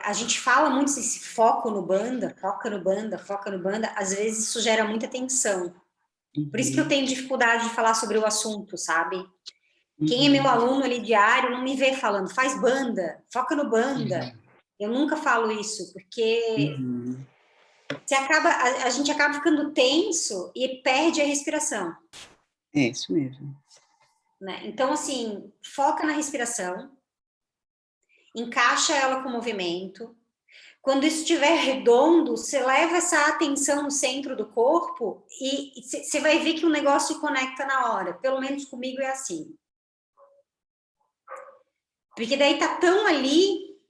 A gente fala muito desse foco no bandha, foca no bandha, às vezes isso gera muita tensão. Por isso que eu tenho dificuldade de falar sobre o assunto, sabe? Quem é meu aluno ali diário não me vê falando, faz bandha, foca no bandha. Eu nunca falo isso, porque a gente acaba ficando tenso e perde a respiração. É isso mesmo. Né? Então, assim, foca na respiração, encaixa ela com o movimento. Quando isso estiver redondo, você leva essa atenção no centro do corpo e você vai ver que o negócio se conecta na hora. Pelo menos comigo é assim. Porque daí tá tão ali,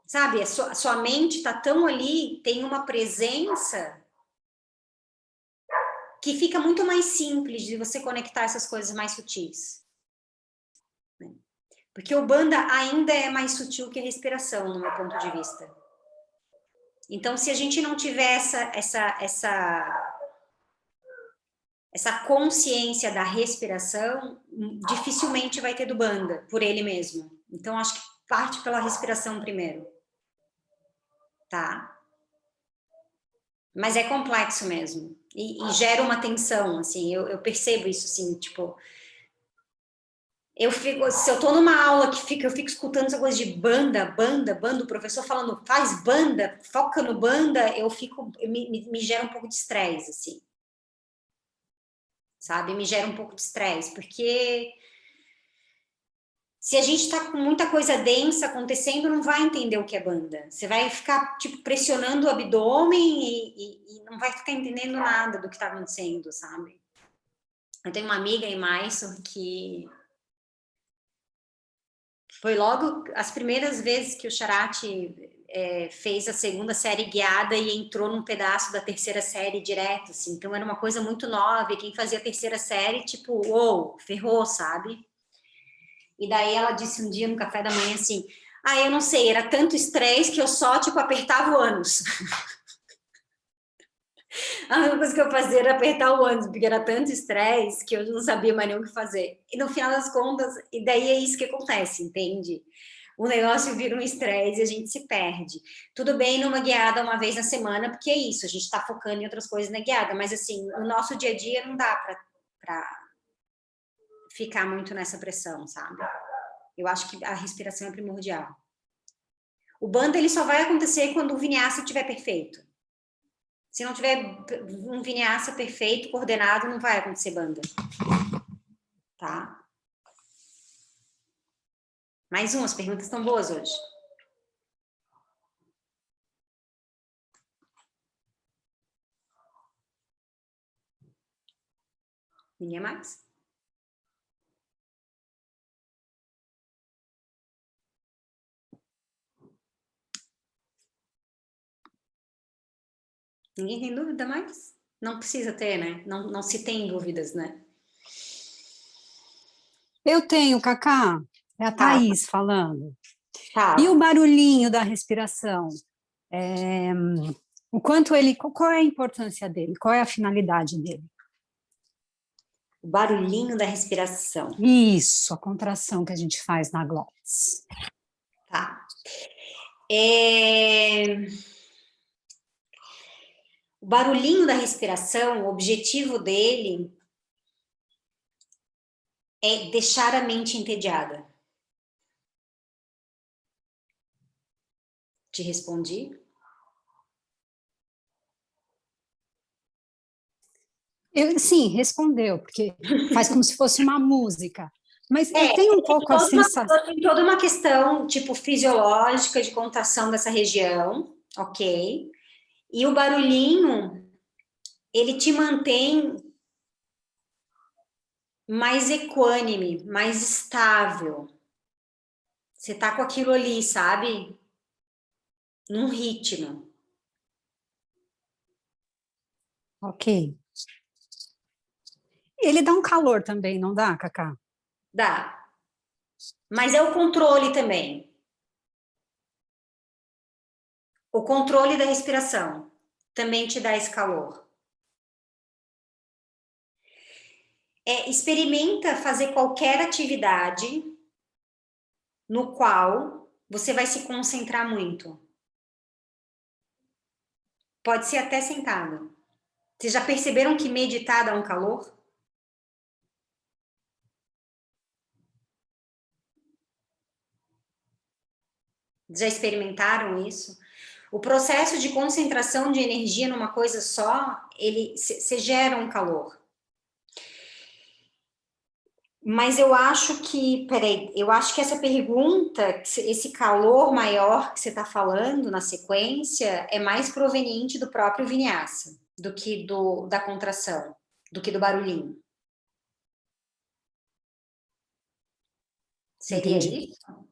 sabe? A sua mente tá tão ali, tem uma presença que fica muito mais simples de você conectar essas coisas mais sutis. Porque o Bandha ainda é mais sutil que a respiração, no meu ponto de vista. Então, se a gente não tiver essa consciência da respiração, dificilmente vai ter do Bandha, por ele mesmo. Então, acho que parte pela respiração primeiro. Tá? Mas é complexo mesmo. E gera uma tensão, assim, eu percebo isso, assim, tipo... se eu tô numa aula que eu fico escutando essa coisa de banda, o professor falando, faz banda, foca no banda, me gera um pouco de estresse, assim. Sabe? Me gera um pouco de estresse, porque se a gente tá com muita coisa densa acontecendo, não vai entender o que é banda. Você vai ficar, tipo, pressionando o abdômen e não vai ficar entendendo nada do que tá acontecendo, sabe? Eu tenho uma amiga em Mysore que foi logo as primeiras vezes que o Charati fez a segunda série guiada e entrou num pedaço da terceira série direto, assim. Então era uma coisa muito nova e quem fazia a terceira série, tipo, uou, ferrou, sabe? E daí ela disse um dia no café da manhã assim, eu não sei, era tanto estresse que eu só, tipo, apertava o ânus. A única coisa que eu fazia era apertar o ânus, porque era tanto estresse que eu não sabia mais nem o que fazer. E no final das contas, e daí é isso que acontece, entende? O negócio vira um estresse e a gente se perde. Tudo bem numa guiada uma vez na semana, porque é isso, a gente tá focando em outras coisas na guiada, mas assim, no nosso dia a dia não dá pra ficar muito nessa pressão, sabe? Eu acho que a respiração é primordial. O Bandha, ele só vai acontecer quando o Vinyasa estiver perfeito. Se não tiver um Vinyasa perfeito, coordenado, não vai acontecer Bandha. Tá? Mais as perguntas estão boas hoje. Ninguém mais? Ninguém tem dúvida mais? Não precisa ter, né? Não se tem dúvidas, né? Eu tenho, Cacá. É a Thaís falando. Tá. E o barulhinho da respiração? O quanto qual é a importância dele? Qual é a finalidade dele? O barulhinho da respiração. Isso, a contração que a gente faz na glótis. Tá. O barulhinho da respiração, o objetivo dele é deixar a mente entediada. Te respondi? Sim, respondeu, porque faz como se fosse uma música. Mas eu tenho um pouco a sensação... Tem toda uma questão, tipo, fisiológica de contração dessa região, ok? E o barulhinho, ele te mantém mais equânime, mais estável. Você tá com aquilo ali, sabe? Num ritmo. Ok. Ele dá um calor também, não dá, Cacá? Dá. Mas é o controle também. O controle da respiração também te dá esse calor. Experimenta fazer qualquer atividade no qual você vai se concentrar muito. Pode ser até sentado. Vocês já perceberam que meditar dá um calor? Já experimentaram isso? O processo de concentração de energia numa coisa só, você gera um calor. Mas eu acho que, peraí, eu acho que essa pergunta, esse calor maior que você está falando na sequência, é mais proveniente do próprio vinyasa do que da contração, do que do barulhinho. Seria Entendi. isso?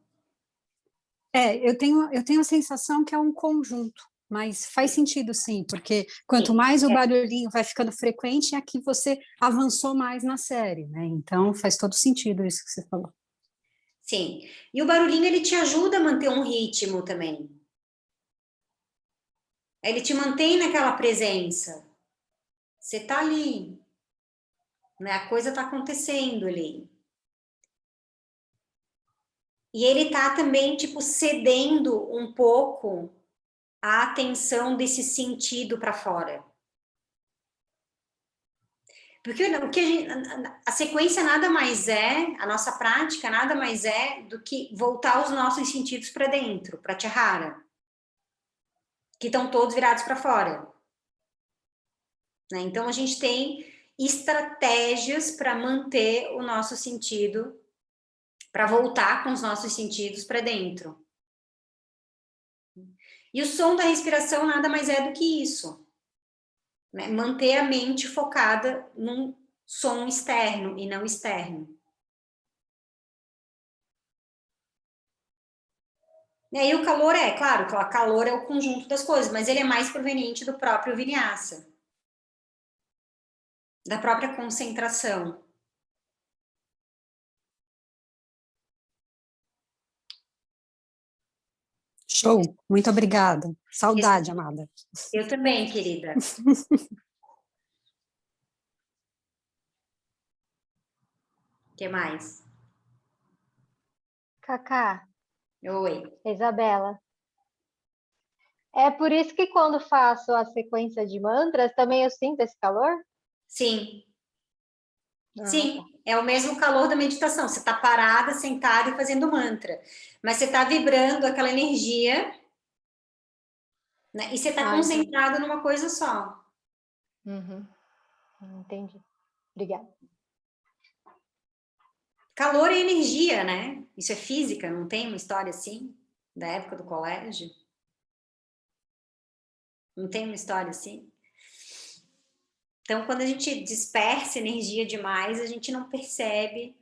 Eu tenho a sensação que é um conjunto, mas faz sentido sim, porque quanto mais o barulhinho vai ficando frequente, é que você avançou mais na série, né? Então faz todo sentido isso que você falou. Sim. E o barulhinho, ele te ajuda a manter um ritmo também. Ele te mantém naquela presença. Você tá ali, né? A coisa tá acontecendo ali. E ele tá também, tipo, cedendo um pouco a atenção desse sentido para fora. Porque a sequência nada mais é, a nossa prática nada mais é do que voltar os nossos sentidos para dentro, para Tihara, que estão todos virados para fora. Né? Então, a gente tem estratégias para manter o nosso sentido, para voltar com os nossos sentidos para dentro. E o som da respiração nada mais é do que isso. Né? Manter a mente focada num som externo e não externo. E aí o calor claro, o calor é o conjunto das coisas, mas ele é mais proveniente do próprio vinyasa. Da própria concentração. Show, muito obrigada. Saudade, amada. Eu também, querida. O que mais? Cacá. Oi. Isabela. É por isso que quando faço a sequência de mantras, também eu sinto esse calor? Sim. Ah, Sim, tá. é o mesmo calor da meditação. Você está parada, sentada e fazendo mantra. Mas você está vibrando aquela energia, né? E você está concentrado numa coisa só. Uhum. Entendi. Obrigada. Calor é energia, né? Isso é física, não tem uma história assim? Da época do colégio? Não tem uma história assim? Então, quando a gente dispersa energia demais, a gente não percebe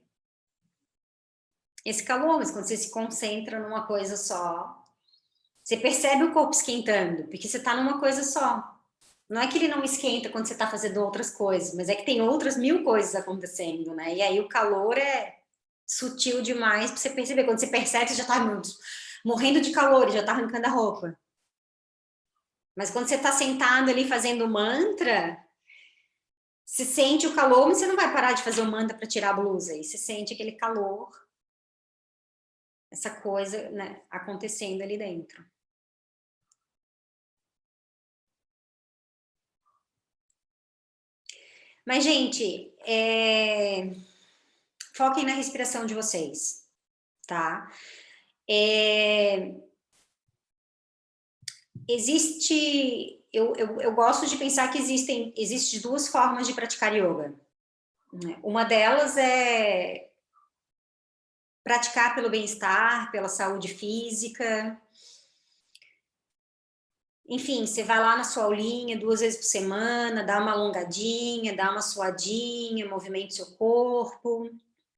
esse calor, mas quando você se concentra numa coisa só, você percebe o corpo esquentando, porque você está numa coisa só. Não é que ele não esquenta quando você está fazendo outras coisas, mas é que tem outras 1000 coisas acontecendo, né? E aí o calor é sutil demais para você perceber. Quando você percebe, você já está morrendo de calor, já está arrancando a roupa. Mas quando você está sentado ali fazendo mantra, você sente o calor, mas você não vai parar de fazer o mantra para tirar a blusa. E você sente aquele calor, essa coisa, né, acontecendo ali dentro. Mas, gente, foquem na respiração de vocês, tá? Eu gosto de pensar que existem 2 formas de praticar yoga. Uma delas é praticar pelo bem-estar, pela saúde física. Enfim, você vai lá na sua aulinha 2 vezes por semana, dá uma alongadinha, dá uma suadinha, movimenta seu corpo.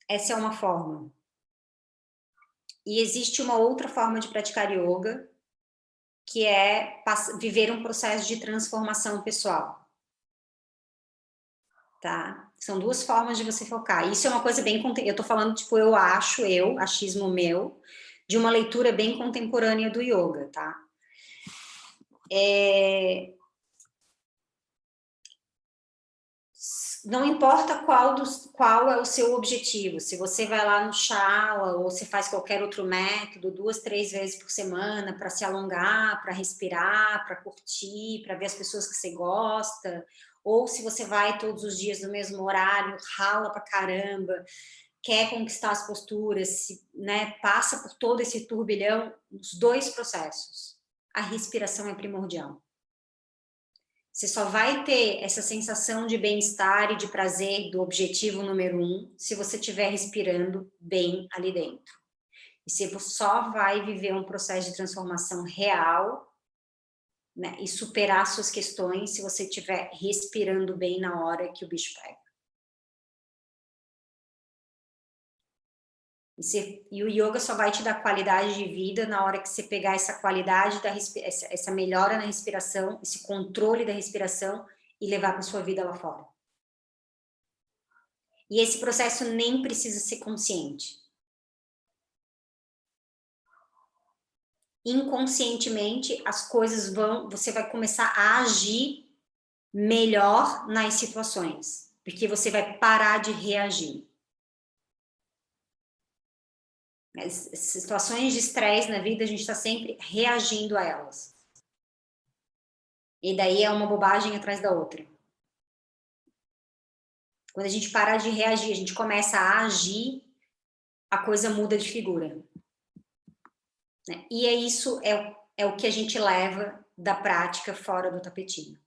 Essa é uma forma. E existe uma outra forma de praticar yoga, que é viver um processo de transformação pessoal. Tá? São 2 formas de você focar. Isso é uma coisa bem... Eu tô falando, tipo, achismo meu, de uma leitura bem contemporânea do yoga, tá? Não importa qual é o seu objetivo, se você vai lá no Shala ou se faz qualquer outro método 2, 3 vezes por semana para se alongar, para respirar, para curtir, para ver as pessoas que você gosta, ou se você vai todos os dias no mesmo horário, rala pra caramba, quer conquistar as posturas, né, passa por todo esse turbilhão, os 2 processos. A respiração é primordial. Você só vai ter essa sensação de bem-estar e de prazer do objetivo número 1 se você estiver respirando bem ali dentro. E você só vai viver um processo de transformação real, né, e superar suas questões se você estiver respirando bem na hora que o bicho pega. E o yoga só vai te dar qualidade de vida na hora que você pegar essa qualidade, essa melhora na respiração, esse controle da respiração e levar para sua vida lá fora. E esse processo nem precisa ser consciente. Inconscientemente, as coisas você vai começar a agir melhor nas situações, porque você vai parar de reagir. As situações de estresse na vida, a gente está sempre reagindo a elas. E daí é uma bobagem atrás da outra. Quando a gente para de reagir, a gente começa a agir, a coisa muda de figura. Né? E isso é o que a gente leva da prática fora do tapetinho.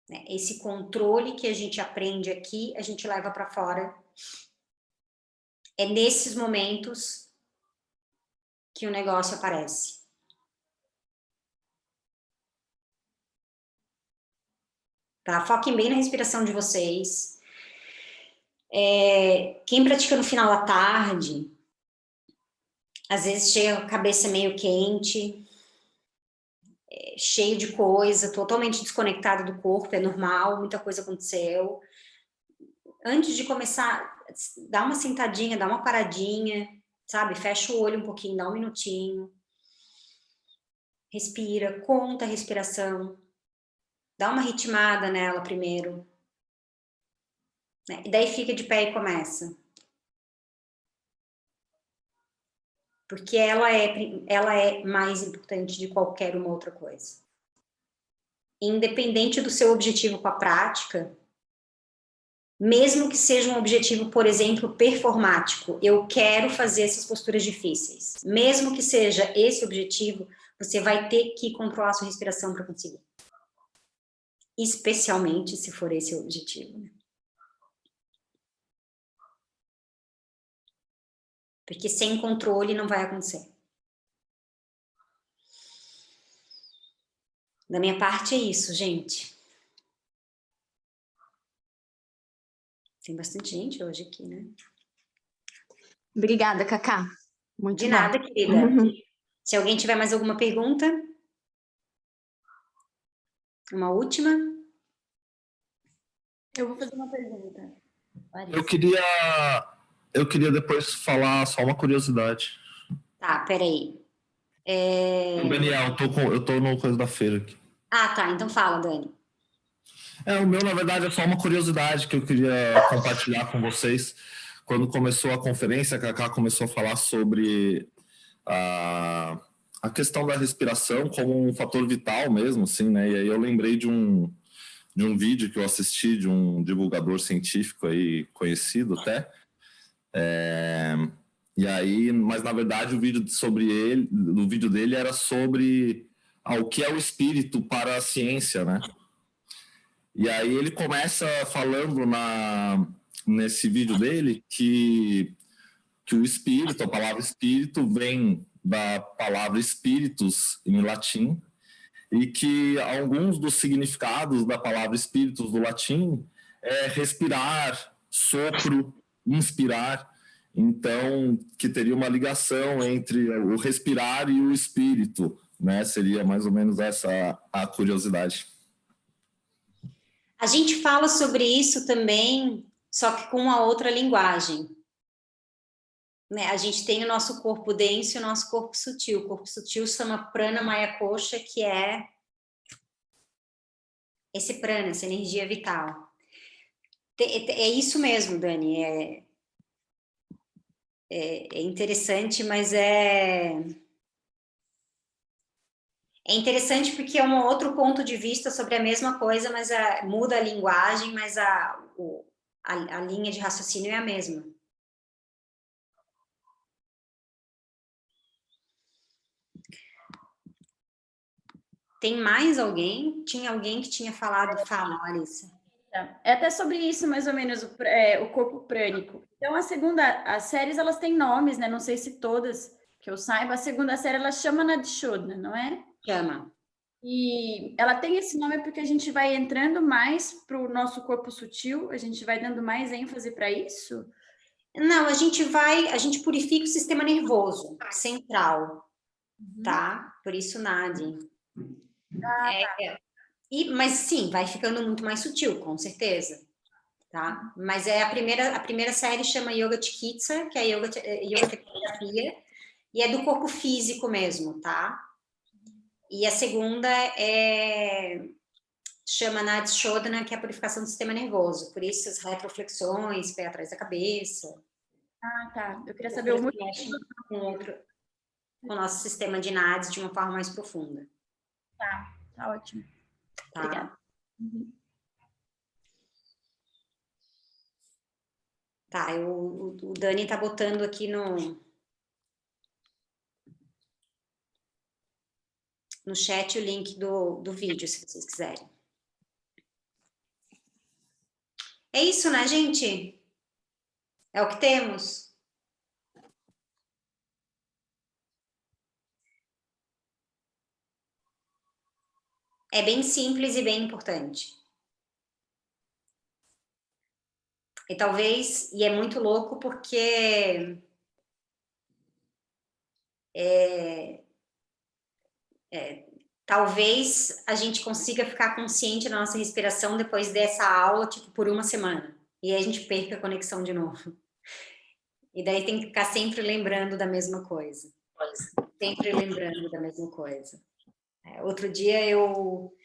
Né? Esse controle que a gente aprende aqui, a gente leva para fora. É nesses momentos que o negócio aparece. Tá? Foquem bem na respiração de vocês. Quem pratica no final da tarde, às vezes chega com a cabeça meio quente, cheio de coisa, totalmente desconectado do corpo, é normal, muita coisa aconteceu. Antes de começar, dá uma sentadinha, dá uma paradinha, sabe? Fecha o olho um pouquinho, dá um minutinho. Respira, conta a respiração. Dá uma ritmada nela primeiro. Né? E daí fica de pé e começa. Porque ela é mais importante de qualquer uma outra coisa. Independente do seu objetivo com a prática, mesmo que seja um objetivo, por exemplo, performático, eu quero fazer essas posturas difíceis. Mesmo que seja esse objetivo, você vai ter que controlar a sua respiração para conseguir. Especialmente se for esse o objetivo. Né? Porque sem controle não vai acontecer. Da minha parte é isso, gente. Tem bastante gente hoje aqui, né? Obrigada, Cacá. Muito De bom. nada, querida. Se alguém tiver mais alguma pergunta. Uma última. Eu vou fazer uma pergunta. Eu queria depois falar só uma curiosidade. Tá, peraí. Daniel, eu tô no coisa da feira aqui. Ah, tá. Então fala, Dani. O meu, na verdade, é só uma curiosidade que eu queria compartilhar com vocês. Quando começou a conferência, a Cacá começou a falar sobre a questão da respiração como um fator vital mesmo, assim, né? E aí eu lembrei de um vídeo que eu assisti de um divulgador científico aí, conhecido até. E aí, mas na verdade o vídeo dele era sobre o que é o espírito para a ciência, né? E aí ele começa falando nesse vídeo dele que o espírito, a palavra espírito, vem da palavra spiritus em latim, e que alguns dos significados da palavra espíritus do latim é respirar, sopro, inspirar. Então, que teria uma ligação entre o respirar e o espírito, né? Seria mais ou menos essa a curiosidade. A gente fala sobre isso também, só que com uma outra linguagem. Né? A gente tem o nosso corpo denso e o nosso corpo sutil. O corpo sutil se chama Prana Maya Kosha, que é esse prana, essa energia vital. É isso mesmo, Dani. É interessante, mas é interessante porque é um outro ponto de vista sobre a mesma coisa, mas muda a linguagem, mas a linha de raciocínio é a mesma. Tem mais alguém? Tinha alguém que tinha falado? Fala, Larissa. É até sobre isso, mais ou menos, o corpo prânico. Então, as séries, elas têm nomes, né? Não sei se todas, que eu saiba. A segunda série, ela chama Nadishodna, não é? Chama. E ela tem esse nome porque a gente vai entrando mais para o nosso corpo sutil, a gente vai dando mais ênfase para isso? Não, a gente purifica o sistema nervoso central, tá? Por isso Nadi. Mas sim, vai ficando muito mais sutil, com certeza, tá? Mas a primeira série chama Yoga Chikitsa, que é yoga terapia, e é do corpo físico mesmo, tá? E a segunda chama Nadishodhana, que é a purificação do sistema nervoso, por isso as retroflexões, pé atrás da cabeça. Ah, tá. Eu queria saber o motivo. Com o nosso sistema de Nadis de uma forma mais profunda. Tá ótimo. Tá? Obrigada. Tá, o Dani tá botando aqui no chat o link do vídeo, se vocês quiserem. É isso, né, gente? É o que temos. É bem simples e bem importante. E talvez, e é muito louco porque talvez a gente consiga ficar consciente da nossa respiração depois dessa aula, tipo, por uma semana. E aí a gente perca a conexão de novo. E daí tem que ficar sempre lembrando da mesma coisa. Sempre lembrando da mesma coisa. Outro dia eu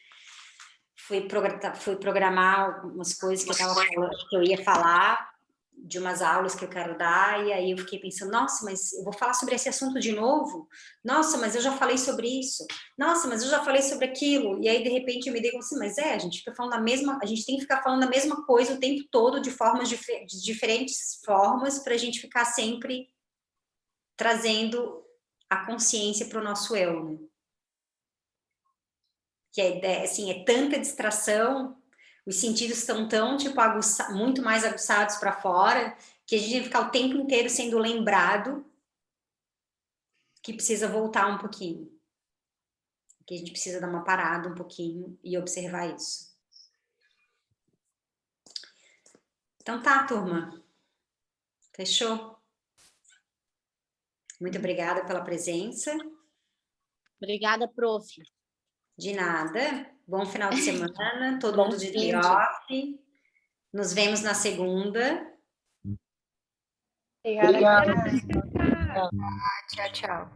fui programar umas coisas que eu ia falar, de umas aulas que eu quero dar, e aí eu fiquei pensando, nossa, mas eu vou falar sobre esse assunto de novo? Nossa, mas eu já falei sobre isso. Nossa, mas eu já falei sobre aquilo. E aí, de repente, eu me dei assim, mas a gente fica falando a gente tem que ficar falando a mesma coisa o tempo todo, de diferentes formas, para a gente ficar sempre trazendo a consciência para o nosso eu, né? Que assim, é tanta distração, os sentidos estão tão, tipo, muito mais aguçados para fora, que a gente tem que ficar o tempo inteiro sendo lembrado que precisa voltar um pouquinho. Que a gente precisa dar uma parada um pouquinho e observar isso. Então tá, turma. Fechou? Muito obrigada pela presença. Obrigada, prof. De nada. Bom final de semana. Todo mundo de day off. Nos vemos na segunda. Obrigada. Tchau, tchau.